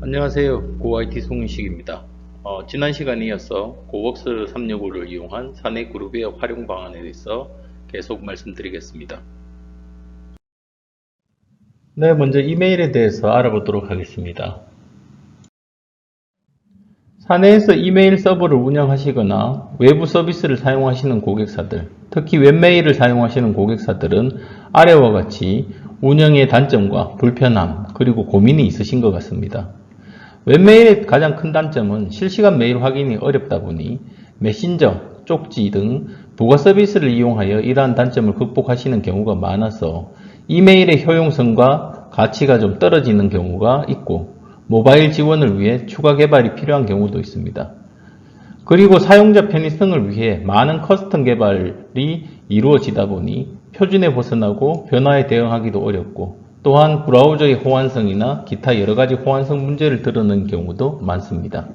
안녕하세요. 고IT 송인식입니다. 지난 시간에 이어서 고웍스 365를 이용한 사내그룹의 활용 방안에 대해서 계속 말씀드리겠습니다. 네, 먼저 이메일에 대해서 알아보도록 하겠습니다. 사내에서 이메일 서버를 운영하시거나 외부 서비스를 사용하시는 고객사들, 특히 웹메일을 사용하시는 고객사들은 아래와 같이 운영의 단점과 불편함, 그리고 고민이 있으신 것 같습니다. 웹메일의 가장 큰 단점은 실시간 메일 확인이 어렵다 보니 메신저, 쪽지 등 부가 서비스를 이용하여 이러한 단점을 극복하시는 경우가 많아서 이메일의 효용성과 가치가 좀 떨어지는 경우가 있고 모바일 지원을 위해 추가 개발이 필요한 경우도 있습니다. 그리고 사용자 편의성을 위해 많은 커스텀 개발이 이루어지다 보니 표준에 벗어나고 변화에 대응하기도 어렵고 또한 브라우저의 호환성이나 기타 여러가지 호환성 문제를 드러낸 경우도 많습니다.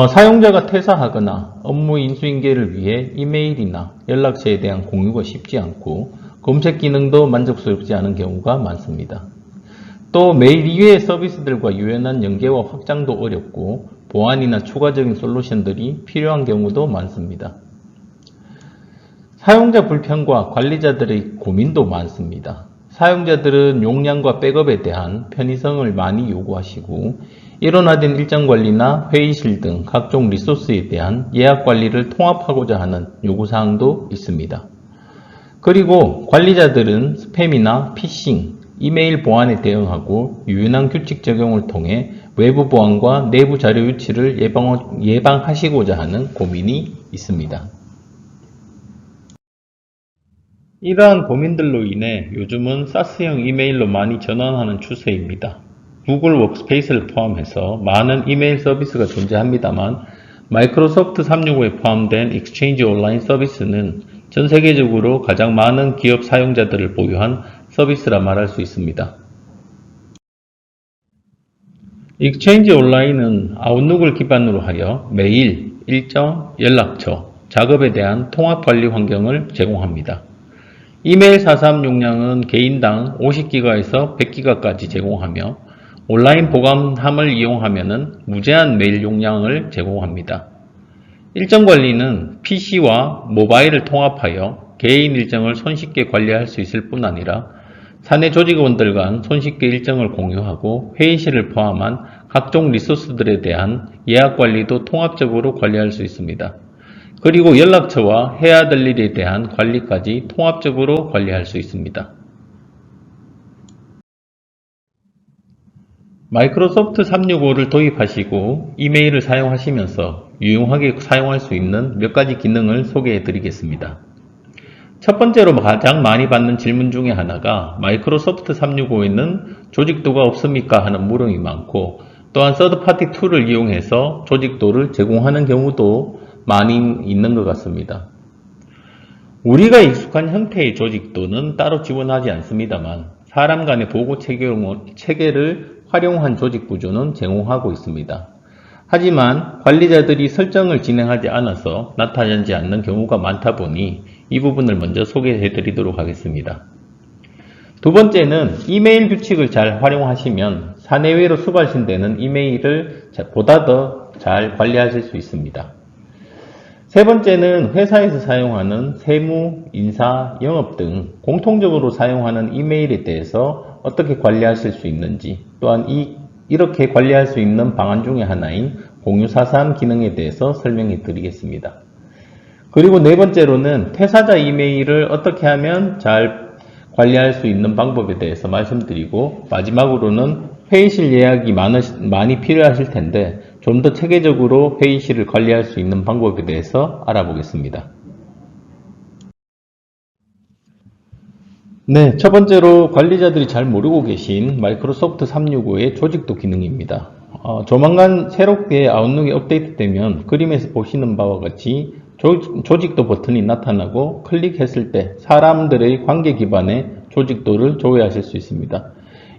사용자가 퇴사하거나 업무 인수인계를 위해 이메일이나 연락처에 대한 공유가 쉽지 않고 검색 기능도 만족스럽지 않은 경우가 많습니다. 또 메일 이외의 서비스들과 유연한 연계와 확장도 어렵고 보안이나 추가적인 솔루션들이 필요한 경우도 많습니다. 사용자 불편과 관리자들의 고민도 많습니다. 사용자들은 용량과 백업에 대한 편의성을 많이 요구하시고 일원화된 일정 관리나 회의실 등 각종 리소스에 대한 예약 관리를 통합하고자 하는 요구사항도 있습니다. 그리고 관리자들은 스팸이나 피싱, 이메일 보안에 대응하고 유연한 규칙 적용을 통해 외부 보안과 내부 자료 유출을 예방하시고자 하는 고민이 있습니다. 이러한 고민들로 인해 요즘은 사스형 이메일로 많이 전환하는 추세입니다. 구글 워크스페이스를 포함해서 많은 이메일 서비스가 존재합니다만 마이크로소프트 365에 포함된 익스체인지 온라인 서비스는 전 세계적으로 가장 많은 기업 사용자들을 보유한 서비스라 말할 수 있습니다. 익스체인지 온라인은 아웃룩을 기반으로 하여 메일, 일정, 연락처, 작업에 대한 통합 관리 환경을 제공합니다. 이메일 사삼 용량은 개인당 50기가에서 100기가까지 제공하며 온라인 보관함을 이용하면 무제한 메일 용량을 제공합니다. 일정 관리는 PC와 모바일을 통합하여 개인 일정을 손쉽게 관리할 수 있을 뿐 아니라 사내 조직원들 간 손쉽게 일정을 공유하고 회의실을 포함한 각종 리소스들에 대한 예약 관리도 통합적으로 관리할 수 있습니다. 그리고 연락처와 해야 될 일에 대한 관리까지 통합적으로 관리할 수 있습니다. 마이크로소프트 365를 도입하시고 이메일을 사용하시면서 유용하게 사용할 수 있는 몇 가지 기능을 소개해 드리겠습니다. 첫 번째로 가장 많이 받는 질문 중에 하나가 마이크로소프트 365에는 조직도가 없습니까? 하는 물음이 많고 또한 서드파티 툴을 이용해서 조직도를 제공하는 경우도 많이 있는 것 같습니다. 우리가 익숙한 형태의 조직도는 따로 지원하지 않습니다만 사람 간의 보고 체계를 활용한 조직 구조는 제공하고 있습니다. 하지만 관리자들이 설정을 진행하지 않아서 나타나지 않는 경우가 많다 보니 이 부분을 먼저 소개해 드리도록 하겠습니다. 두 번째는 이메일 규칙을 잘 활용하시면 사내외로 수발신되는 이메일을 보다 더 잘 관리하실 수 있습니다. 세 번째는 회사에서 사용하는 세무, 인사, 영업 등 공통적으로 사용하는 이메일에 대해서 어떻게 관리하실 수 있는지 또한 이렇게 관리할 수 있는 방안 중에 하나인 공유사산 기능에 대해서 설명해 드리겠습니다. 그리고 네 번째로는 퇴사자 이메일을 어떻게 하면 잘 관리할 수 있는 방법에 대해서 말씀드리고 마지막으로는 회의실 예약이 많이 필요하실 텐데 좀 더 체계적으로 회의실을 관리할 수 있는 방법에 대해서 알아보겠습니다. 네, 첫 번째로 관리자들이 잘 모르고 계신 마이크로소프트 365의 조직도 기능입니다. 조만간 새롭게 아웃룩이 업데이트되면 그림에서 보시는 바와 같이 조직도 버튼이 나타나고 클릭했을 때 사람들의 관계 기반의 조직도를 조회하실 수 있습니다.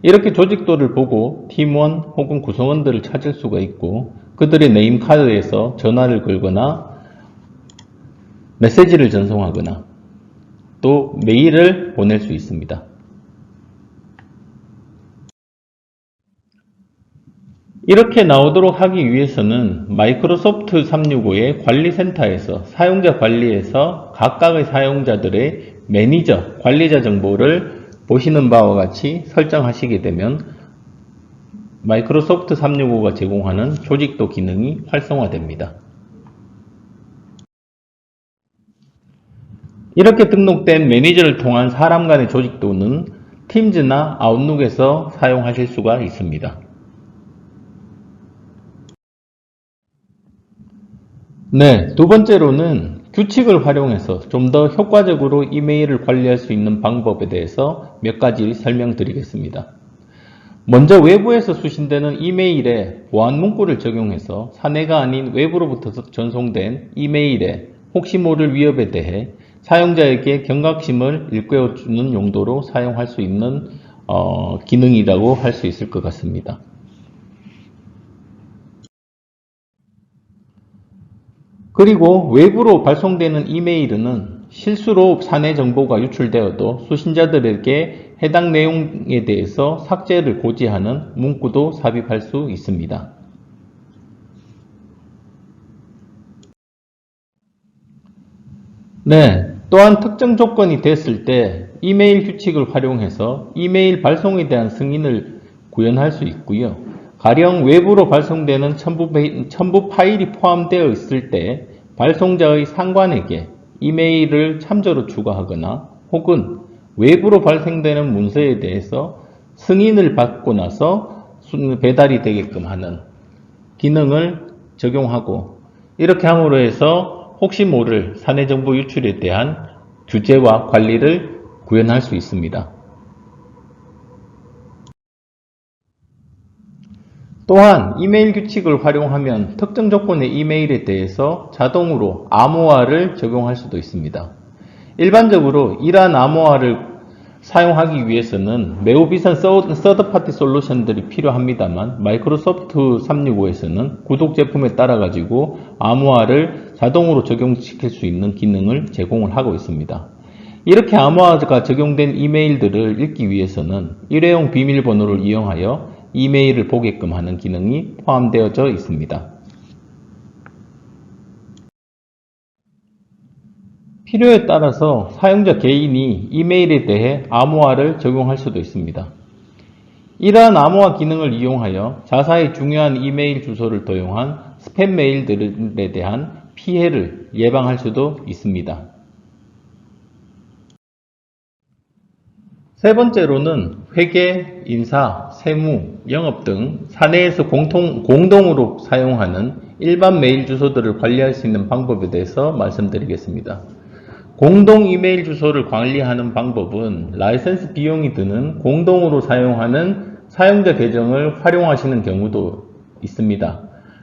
이렇게 조직도를 보고 팀원 혹은 구성원들을 찾을 수가 있고 그들의 네임카드에서 전화를 걸거나 메시지를 전송하거나 또 메일을 보낼 수 있습니다. 이렇게 나오도록 하기 위해서는 마이크로소프트 365의 관리센터에서 사용자 관리에서 각각의 사용자들의 매니저, 관리자 정보를 보시는 바와 같이 설정하시게 되면 마이크로소프트 365가 제공하는 조직도 기능이 활성화됩니다. 이렇게 등록된 매니저를 통한 사람 간의 조직도는 팀즈나 아웃룩에서 사용하실 수가 있습니다. 네, 두 번째로는 규칙을 활용해서 좀 더 효과적으로 이메일을 관리할 수 있는 방법에 대해서 몇 가지 설명드리겠습니다. 먼저 외부에서 수신되는 이메일에 보안 문구를 적용해서 사내가 아닌 외부로부터 전송된 이메일에 혹시 모를 위협에 대해 사용자에게 경각심을 일깨워주는 용도로 사용할 수 있는 기능이라고 할 수 있을 것 같습니다. 그리고 외부로 발송되는 이메일은 실수로 사내 정보가 유출되어도 수신자들에게 해당 내용에 대해서 삭제를 고지하는 문구도 삽입할 수 있습니다. 네, 또한 특정 조건이 됐을 때 이메일 규칙을 활용해서 이메일 발송에 대한 승인을 구현할 수 있고요. 가령 외부로 발송되는 첨부 파일이 포함되어 있을 때 발송자의 상관에게 이메일을 참조로 추가하거나 혹은 외부로 발생되는 문서에 대해서 승인을 받고 나서 배달이 되게끔 하는 기능을 적용하고, 이렇게 함으로 해서 혹시 모를 사내 정보 유출에 대한 규제와 관리를 구현할 수 있습니다. 또한 이메일 규칙을 활용하면 특정 조건의 이메일에 대해서 자동으로 암호화를 적용할 수도 있습니다. 일반적으로 이러한 암호화를 사용하기 위해서는 매우 비싼 서드파티 솔루션들이 필요합니다만 마이크로소프트 365에서는 구독 제품에 따라 가지고 암호화를 자동으로 적용시킬 수 있는 기능을 제공을 하고 있습니다. 이렇게 암호화가 적용된 이메일들을 읽기 위해서는 일회용 비밀번호를 이용하여 이메일을 보게끔 하는 기능이 포함되어져 있습니다. 필요에 따라서 사용자 개인이 이메일에 대해 암호화를 적용할 수도 있습니다. 이러한 암호화 기능을 이용하여 자사의 중요한 이메일 주소를 도용한 스팸 메일들에 대한 피해를 예방할 수도 있습니다. 세 번째로는 회계, 인사, 세무, 영업 등 사내에서 공동으로 사용하는 일반 메일 주소들을 관리할 수 있는 방법에 대해서 말씀드리겠습니다. 공동 이메일 주소를 관리하는 방법은 라이센스 비용이 드는 공동으로 사용하는 사용자 계정을 활용하시는 경우도 있습니다.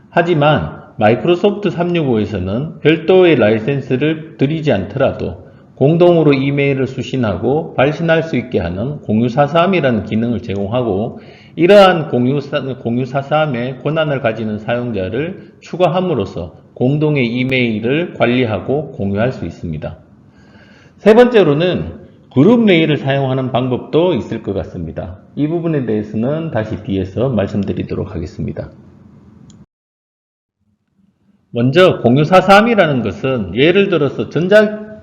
하지만 마이크로소프트 365에서는 별도의 라이센스를 드리지 않더라도 공동으로 이메일을 수신하고 발신할 수 있게 하는 공유사사함이라는 기능을 제공하고, 이러한 공유사사함의 권한을 가지는 사용자를 추가함으로써 공동의 이메일을 관리하고 공유할 수 있습니다. 세 번째로는 그룹 메일을 사용하는 방법도 있을 것 같습니다. 이 부분에 대해서는 다시 뒤에서 말씀드리도록 하겠습니다. 먼저 공유사사함이라는 것은 예를 들어서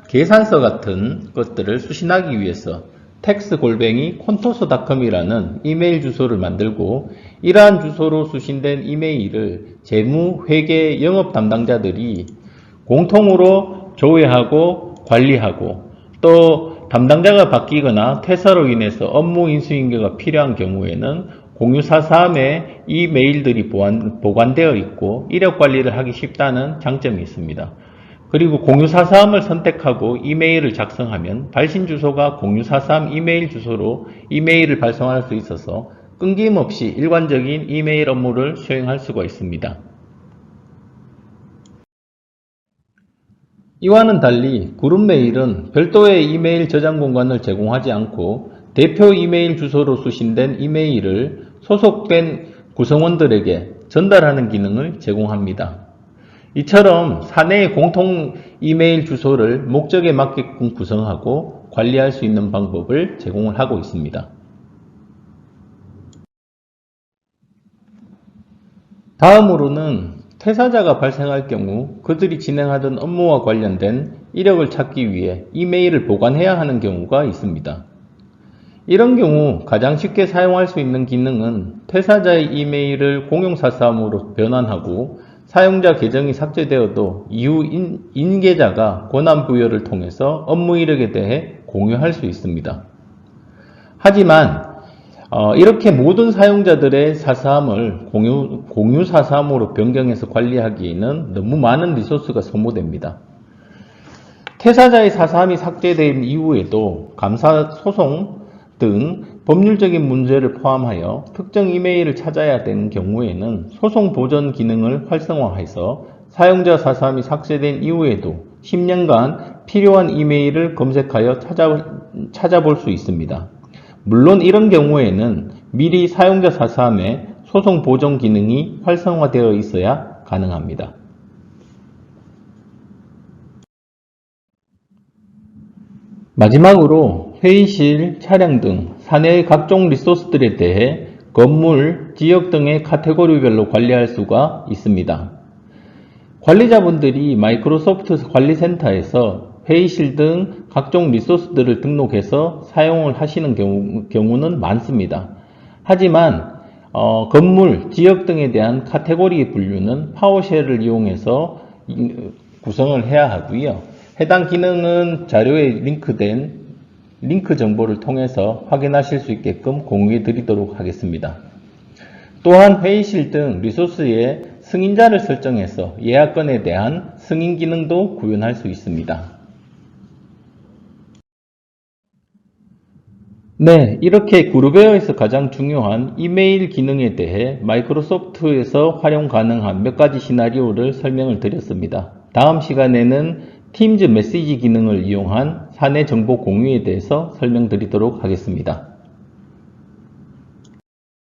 계산서 같은 것들을 수신하기 위해서 tax@contoso.com이라는 이메일 주소를 만들고, 이러한 주소로 수신된 이메일을 재무, 회계, 영업 담당자들이 공통으로 조회하고 관리하고, 또 담당자가 바뀌거나 퇴사로 인해서 업무 인수인계가 필요한 경우에는 공유사사함에 이 메일들이 보관되어 있고 이력 관리를 하기 쉽다는 장점이 있습니다. 그리고 공유사사함을 선택하고 이메일을 작성하면 발신 주소가 공유사사함 이메일 주소로 이메일을 발송할 수 있어서 끊김없이 일관적인 이메일 업무를 수행할 수가 있습니다. 이와는 달리 그룹 메일은 별도의 이메일 저장 공간을 제공하지 않고 대표 이메일 주소로 수신된 이메일을 소속된 구성원들에게 전달하는 기능을 제공합니다. 이처럼 사내의 공통 이메일 주소를 목적에 맞게끔 구성하고 관리할 수 있는 방법을 제공을 하고 있습니다. 다음으로는 퇴사자가 발생할 경우 그들이 진행하던 업무와 관련된 이력을 찾기 위해 이메일을 보관해야 하는 경우가 있습니다. 이런 경우 가장 쉽게 사용할 수 있는 기능은 퇴사자의 이메일을 공용사서함으로 변환하고 사용자 계정이 삭제되어도 이후 인계자가 권한부여를 통해서 업무 이력에 대해 공유할 수 있습니다. 하지만 이렇게 모든 사용자들의 사서함을 공유 사서함으로 변경해서 관리하기에는 너무 많은 리소스가 소모됩니다. 퇴사자의 사서함이 삭제된 이후에도 감사 소송 등 법률적인 문제를 포함하여 특정 이메일을 찾아야 되는 경우에는 소송 보전 기능을 활성화해서 사용자 사서함이 삭제된 이후에도 10년간 필요한 이메일을 검색하여 찾아볼 수 있습니다. 물론 이런 경우에는 미리 사용자 사서함에 소송 보전 기능이 활성화되어 있어야 가능합니다. 마지막으로 회의실, 차량 등 사내의 각종 리소스들에 대해 건물, 지역 등의 카테고리별로 관리할 수가 있습니다. 관리자분들이 마이크로소프트 관리센터에서 회의실 등 각종 리소스들을 등록해서 사용을 하시는 경우는 많습니다. 하지만 건물, 지역 등에 대한 카테고리 분류는 파워쉘을 이용해서 구성을 해야 하고요. 해당 기능은 자료에 링크된 링크 정보를 통해서 확인하실 수 있게끔 공유해 드리도록 하겠습니다. 또한 회의실 등 리소스에 승인자를 설정해서 예약건에 대한 승인 기능도 구현할 수 있습니다. 네, 이렇게 그룹웨어에서 가장 중요한 이메일 기능에 대해 마이크로소프트에서 활용 가능한 몇 가지 시나리오를 설명을 드렸습니다. 다음 시간에는 팀즈 메시지 기능을 이용한 사내 정보 공유에 대해서 설명드리도록 하겠습니다.